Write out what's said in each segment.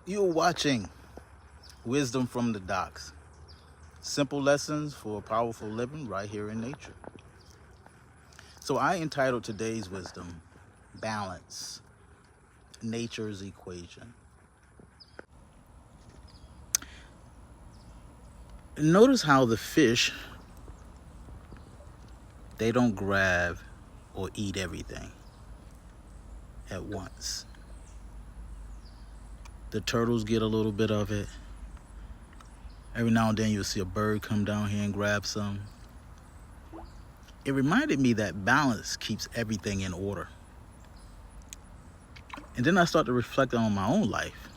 You're watching Wisdom from the Docks. Simple lessons for powerful living right here in nature. So I entitled today's wisdom, Balance, Nature's Equation. Notice how the fish, they don't grab or eat everything at once. The turtles get a little bit of it. Every now and then you'll see a bird come down here and grab some. It reminded me that balance keeps everything in order. And then I started to reflect on my own life.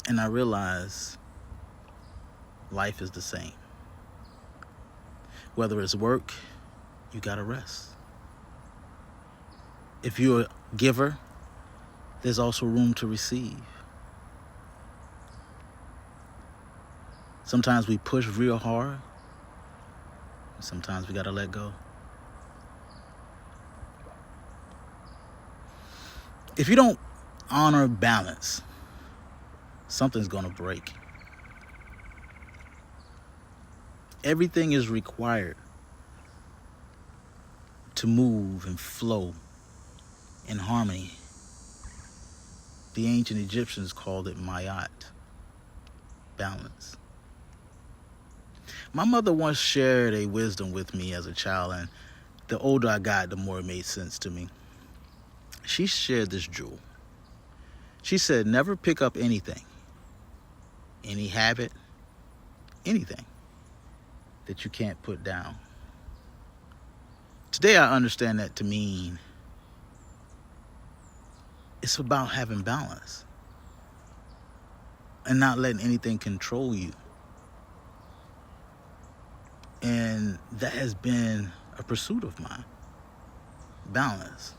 And I realized life is the same. Whether it's work, you gotta rest. If you're a giver, there's also room to receive. Sometimes we push real hard. Sometimes we gotta let go. If you don't honor balance, something's gonna break. Everything is required to move and flow in harmony. The ancient Egyptians called it Ma'at, balance. My mother once shared a wisdom with me as a child, and the older I got, the more it made sense to me. She shared this jewel. She said, never pick up anything, any habit, anything that you can't put down. Today I understand that to mean it's about having balance and not letting anything control you. And that has been a pursuit of mine, balance,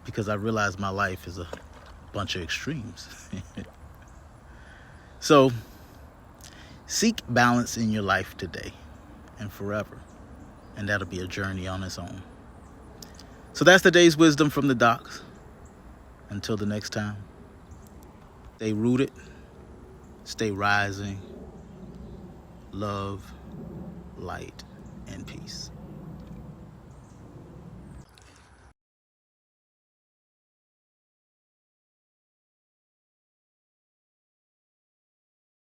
because I realize my life is a bunch of extremes. So seek balance in your life today and forever, and that'll be a journey on its own. So that's today's wisdom from the docks. Until the next time, stay rooted, stay rising, love, light, and peace.